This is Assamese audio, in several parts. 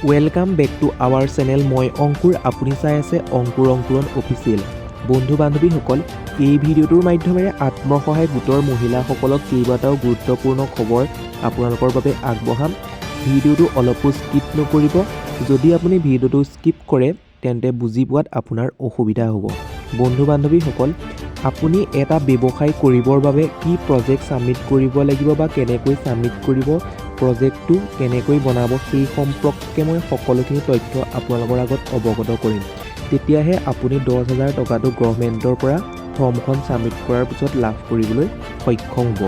Welcome back to our channel. মই অংকুৰ, আপুনি চাই আছে অংকুৰ অংকুৰণ অফিচিয়েল। বন্ধু বান্ধৱীসকল, এই ভিডিঅ'টোৰ মাধ্যমেৰে আত্মসহায়ক গোটৰ মহিলাসকলক কেইবাটাও গুৰুত্বপূৰ্ণ খবৰ আপোনালোকৰ বাবে আগবঢ়াম। ভিডিঅ'টো অলপো স্কিপ নকৰিব। যদি আপুনি ভিডিঅ'টো স্কিপ কৰে তেন্তে বুজি পোৱাত আপোনাৰ অসুবিধা হ'ব। বন্ধু বান্ধৱীসকল, আপুনি এটা ব্যৱসায় কৰিবৰ বাবে কি প্ৰজেক্ট ছাবমিট কৰিব লাগিব বা কেনেকৈ ছাবমিট কৰিব, প্ৰজেক্টটো কেনেকৈ বনাব, সেই সম্পৰ্কে মই সকলোখিনি তথ্য আপোনালোকৰ আগত অৱগত কৰিম। তেতিয়াহে আপুনি 10,000 টকাটো গভৰ্ণমেণ্টৰ পৰা ফৰ্মখন ছাবমিট কৰাৰ পিছত লাভ কৰিবলৈ সক্ষম হ'ব।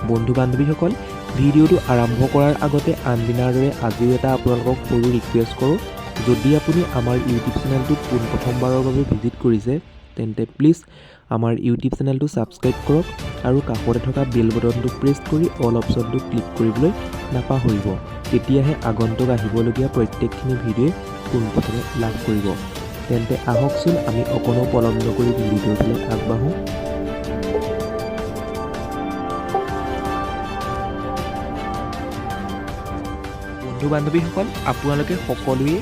বন্ধু বান্ধৱীসকল, ভিডিঅ'টো আৰম্ভ কৰাৰ আগতে আনদিনাৰ দৰে আজিও এটা আপোনালোকক সৰু ৰিকুৱেষ্ট কৰোঁ। যদি আপুনি আমাৰ ইউটিউব চেনেলটোত পোনপ্ৰথমবাৰৰ বাবে ভিজিট কৰিছে তেন্তে প্লিজ আমাৰ ইউটিউব চেনেলটো ছাবস্ক্ৰাইব কৰক আৰু কাষতে থকা বেল বটনটো প্ৰেছ কৰি অল অপশ্যনটো ক্লিক কৰিবলৈ নাপাহৰিব। তেতিয়াহে আগন্তুক আহিবলগীয়া প্ৰত্যেকখিনি ভিডিঅ'ই পোনপ্ৰথমে লাভ কৰিব। তেন্তে আহকচোন আমি অকণো পলম নকৰি ভিডিঅ'টোৰ ফালে আগবাঢ়োঁ। বন্ধু বান্ধৱীসকল, আপোনালোকে সকলোৱে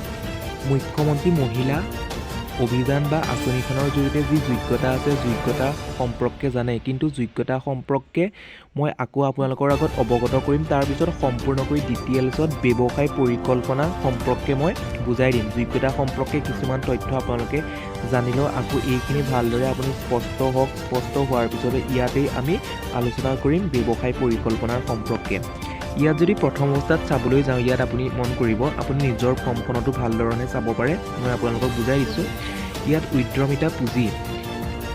মুখ্যমন্ত্ৰী মহিলা অভিযান বা আঁচনিখনৰ জৰিয়তে যি যোগ্যতা আছে, যোগ্যতা সম্পৰ্কে জানে, কিন্তু যোগ্যতা সম্পৰ্কে মই আকৌ আপোনালোকৰ আগত অৱগত কৰিম। তাৰপিছত সম্পূৰ্ণকৈ ডিটেইলছত ব্যৱসায় পৰিকল্পনা সম্পৰ্কে মই বুজাই দিম। যোগ্যতা সম্পৰ্কে কিছুমান তথ্য আপোনালোকে জানিলেও আকৌ এইখিনি ভালদৰে আপুনি স্পষ্ট হওক। স্পষ্ট হোৱাৰ পিছতে ইয়াতেই আমি আলোচনা কৰিম ব্যৱসায় পৰিকল্পনাৰ সম্পৰ্কে। ইয়াত যদি প্ৰথম অৱস্থাত চাবলৈ যাওঁ, ইয়াত আপুনি মন কৰিব, আপুনি নিজৰ ফৰ্মখনতো ভালধৰণে চাব পাৰে। মই আপোনালোকক বুজাই দিছোঁ। ইয়াত উদ্যমিতা পুঁজি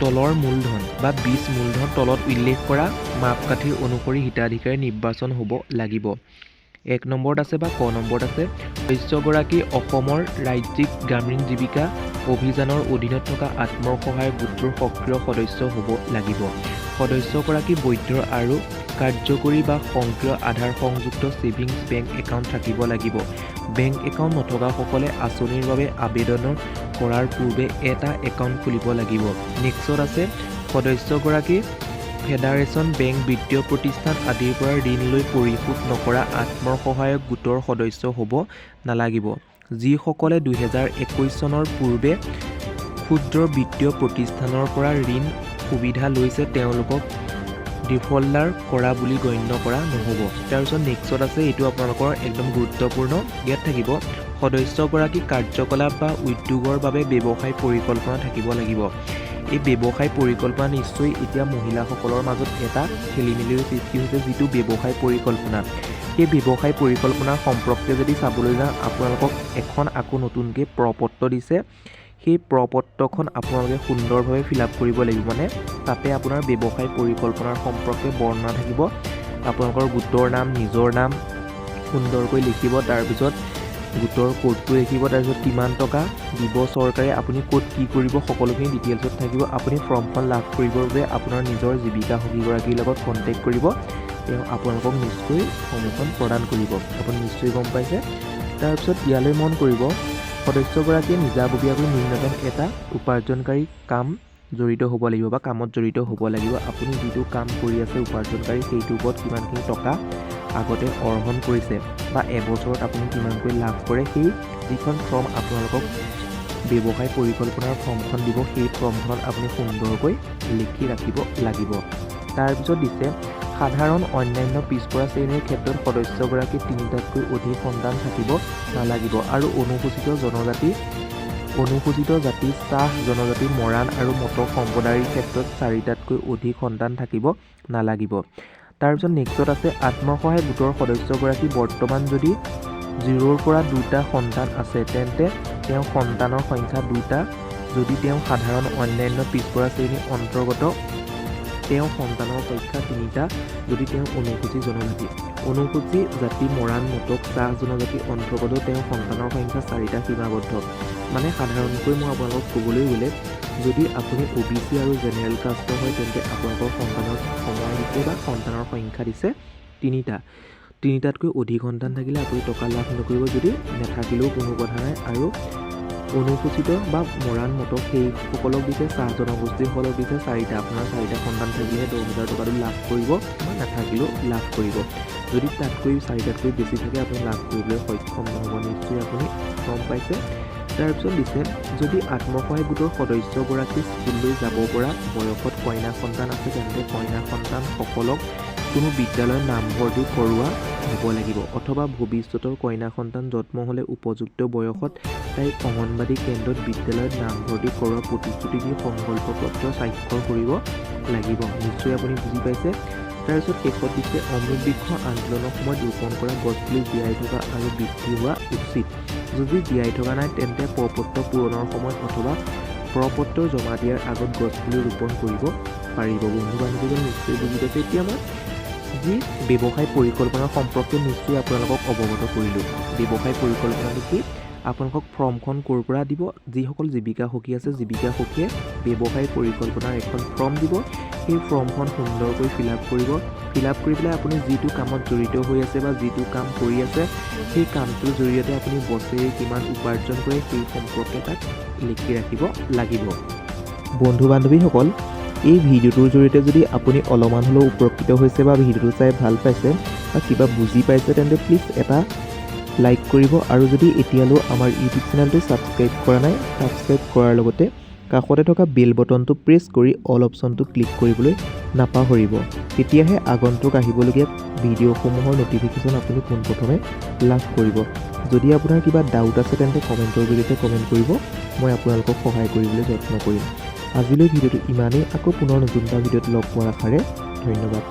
তলৰ মূলধন বা বীজ মূলধন তলত উল্লেখ কৰা মাপকাঠিৰ অনুসৰি হিতাধিকাৰী নিৰ্বাচন হ'ব লাগিব। 1 নম্বৰত আছে বা ক নম্বৰত আছে, সদস্যগৰাকী অসমৰ ৰাজ্যিক গ্ৰামীণ জীৱিকা অভিযানৰ অধীনত থকা আত্মসহায়ক গোটটোৰ সক্ৰিয় সদস্য হ'ব লাগিব। সদস্যগৰাকী বৈধ আৰু কাৰ্যকৰী বা সক্ৰিয় আধাৰ সংযুক্ত ছেভিংছ বেংক একাউণ্ট থাকিব লাগিব। বেংক একাউণ্ট নথকাসকলে আঁচনিৰ বাবে আবেদন কৰাৰ পূৰ্বে এটা একাউণ্ট খুলিব লাগিব। নেক্সট আছে, সদস্যগৰাকী ফেডাৰেশ্যন বেংক, বিত্তীয় প্ৰতিষ্ঠান আদিৰ পৰা ঋণ লৈ পৰিশোধ নকৰা আত্মসহায়ক গোটৰ সদস্য হ'ব নালাগিব। যিসকলে 2021 চনৰ পূৰ্বে ক্ষুদ্ৰ বিত্তীয় প্ৰতিষ্ঠানৰ পৰা ঋণ সুবিধা লৈছে তেওঁলোকক ডিফল্টাৰ কৰা বুলি গণ্য কৰা নহ'ব। তাৰপিছত নেক্সট আছে, এইটো আপোনালোকৰ একদম গুৰুত্বপূৰ্ণ। ইয়াত থাকিব, সদস্যগৰাকী কাৰ্যকলাপ বা উদ্যোগৰ বাবে ব্যৱসায় পৰিকল্পনা থাকিব লাগিব। এই ব্যৱসায় পৰিকল্পনা নিশ্চয় এতিয়া মহিলাসকলৰ মাজত এটা খেলিমেলিৰ সৃষ্টি হৈছে, যিটো ব্যৱসায় পৰিকল্পনা। সেই ব্যৱসায় পৰিকল্পনাৰ সম্পৰ্কে যদি চাবলৈ যাওঁ, আপোনালোকক এখন আকৌ নতুনকৈ প্ৰপত্ৰ দিছে। সেই প্ৰপত্ৰখন আপোনালোকে সুন্দৰভাৱে ফিল আপ কৰিব লাগিব। মানে তাতে আপোনাৰ ব্যৱসায় পৰিকল্পনাৰ সম্পৰ্কে বৰ্ণনা থাকিব। আপোনালোকৰ গোটৰ নাম, নিজৰ নাম সুন্দৰকৈ লিখিব। তাৰপিছত গোটৰ কোডটো লিখিব। তাৰপিছত কিমান টকা দিব চৰকাৰে, আপুনি ক'ত কি কৰিব, সকলোখিনি ডিটেইলছত থাকিব। আপুনি ফৰ্মখন লাভ কৰিবৰ বাবে আপোনাৰ নিজৰ জীৱিকা সখীগৰাকীৰ লগত কণ্টেক্ট কৰিব। তেওঁ আপোনালোকক নিশ্চয় ফৰ্মখন প্ৰদান কৰিব। আপুনি নিশ্চয় গম পাইছে। তাৰপিছত ইয়ালৈ মন কৰিব, সদস্যগৰাকীয়ে নিজাববীয়াকৈ ন্যূনতম এটা উপাৰ্জনকাৰী কাম জড়িত হ'ব লাগিব বা কামত জড়িত হ'ব লাগিব। আপুনি যিটো কাম কৰি আছে উপাৰ্জনকাৰী, সেইটোৰ ওপৰত কিমানখিনি টকা আগতে অৰ্জন কৰিছে বা এবছৰত আপুনি কিমানকৈ লাভ কৰে, সেই যিখন ফৰ্ম আপোনালোকক ব্যৱসায় পৰিকল্পনাৰ ফৰ্মখন দিব, সেই ফৰ্মখনত আপুনি সুন্দৰকৈ লিখি ৰাখিব লাগিব। তাৰপিছত দিছে, সাধাৰণ অন্যান্য পিছপৰা শ্ৰেণীৰ ক্ষেত্ৰত সদস্যগৰাকীৰ 3টাতকৈ অধিক সন্তান থাকিব নালাগিব আৰু অনুসূচিত জাতি, চাহ জনজাতি, মৰাণ আৰু মটক সম্প্ৰদায়ৰ ক্ষেত্ৰত 4টাতকৈ অধিক সন্তান থাকিব নালাগিব। তাৰপিছত নেক্সট আছে, আত্মসহায়ক গোটৰ সদস্যগৰাকী বৰ্তমান যদি 0ৰ পৰা 2টা সন্তান আছে তেন্তে তেওঁ সন্তানৰ সংখ্যা 2টা। যদি তেওঁ সাধাৰণ অন্যান্য পিছপৰা শ্ৰেণীৰ অন্তৰ্গত, তেওঁ সন্তানৰ সংখ্যা 3টা। যদি তেওঁ অনুসূচিত জাতি মৰাণ মটক চাহ জনজাতিৰ অন্তৰ্গত, তেওঁ সন্তানৰ সংখ্যা 4টা সীমাবদ্ধ। মানে সাধাৰণকৈ মই আপোনালোকক ক'বলৈ গ'লে, যদি আপুনি OBC আৰু জেনেৰেল কাষ্টৰ হয় তেন্তে আপোনালোকৰ সন্তানৰ সময় দিছে বা সন্তানৰ সংখ্যা দিছে 3টা। 3টাতকৈ অধিক সন্তান থাকিলে আপুনি টকা লাভ নকৰিব। যদি নাথাকিলেও কোনো কথা নাই। আৰু অনুসূচিত বা মৰাণ মটক সেইসকলক দিছে, চাহ জনগোষ্ঠীসকলক দিছে 4টা। আপোনাৰ 4টা সন্তান থাকিলেহে 10,000 টকাটো লাভ কৰিব বা নাথাকিলেও লাভ কৰিব। যদি তাতকৈ 4টাতকৈ বেছি থাকে আপুনি লাভ কৰিবলৈ সক্ষম নহ'ব। নিশ্চয় আপুনি গম পাইছে। তাৰপিছত দিছে যদি আত্মসহায়ক গোটৰ সদস্যগৰাকী স্কুললৈ যাব পৰা বয়সত কন্যা সন্তান আছে তেন্তে কন্যা সন্তানসকলক কোনো বিদ্যালয়ত নামভৰ্তি কৰোৱা হ'ব লাগিব, অথবা ভৱিষ্যতৰ কন্যা সন্তান জন্ম হ'লে উপযুক্ত বয়সত তাইক অংগনবাড়ী কেন্দ্ৰত বিদ্যালয়ত নামভৰ্তি কৰোৱা প্ৰতিশ্ৰুতি দি সংকল্প পত্ৰ স্বাক্ষৰ কৰিব লাগিব। নিশ্চয় আপুনি বুজি পাইছে। তাৰপিছত শেষত দিছে অমৃত বৃক্ষ আন্দোলনৰ সময়ত ৰোপণ কৰা গছপুলি জীয়াই থকা আৰু বৃদ্ধি হোৱা উচিত। যদি জীয়াই থকা নাই তেন্তে প্ৰপত্ৰ পূৰণৰ সময়ত অথবা প্ৰপত্ৰ জমা দিয়াৰ আগত গছপুলি ৰোপণ কৰিব পাৰিব। বন্ধু বান্ধৱীজন নিশ্চয় বুজি পাইছে। এতিয়া মই যি ব্যৱসায় পৰিকল্পনা সম্পৰ্কে নিশ্চয় আপোনালোকক অৱগত কৰিলোঁ। ব্যৱসায় পৰিকল্পনাটো কি? আপোনালোকক ফৰ্মখন ক'ৰ পৰা দিব? যিসকল জীৱিকা সখী আছে জীৱিকা সখীয়ে ব্যৱসায় পৰিকল্পনাৰ এখন ফৰ্ম দিব। সেই ফৰ্মখন সুন্দৰকৈ ফিল আপ কৰিব। ফিল আপ কৰি পেলাই আপুনি যিটো কামত জড়িত হৈ আছে বা যিটো কাম কৰি আছে সেই কামটোৰ জৰিয়তে আপুনি বছৰি কিমান উপাৰ্জন কৰে সেই সম্পৰ্কে তাত লিখি ৰাখিব লাগিব। বন্ধু বান্ধৱীসকল, এই ভিডিঅ'টোৰ জৰিয়তে যদি আপুনি অলপমান হ'লেও উপকৃত হৈছে বা ভিডিঅ'টো চাই ভাল পাইছে বা কিবা বুজি পাইছে তেন্তে প্লিজ এটা লাইক কৰিব, আৰু যদি এতিয়ালৈ আমাৰ ইউটিউব চেনেলটো ছাবস্ক্ৰাইব কৰা নাই ছাবস্ক্ৰাইব কৰাৰ লগতে কাষতে থকা বেল বটনটো প্ৰেছ কৰি অল অপশ্যনটো ক্লিক কৰিবলৈ নাপাহৰিব। তেতিয়াহে আগন্তুক আহিবলগীয়া ভিডিঅ'সমূহৰ ন'টিফিকেশ্যন আপুনি পোনপ্ৰথমে লাভ কৰিব। যদি আপোনাৰ কিবা ডাউট আছে তেন্তে কমেণ্টৰ জৰিয়তে কমেণ্ট কৰিব, মই আপোনালোকক সহায় কৰিবলৈ যত্ন কৰিম। আজিলৈ ভিডিঅ'টো ইমানেই। আকৌ পুনৰ নতুন এটা ভিডিঅ'ত লগ পোৱাৰ আশাৰে ধন্যবাদ।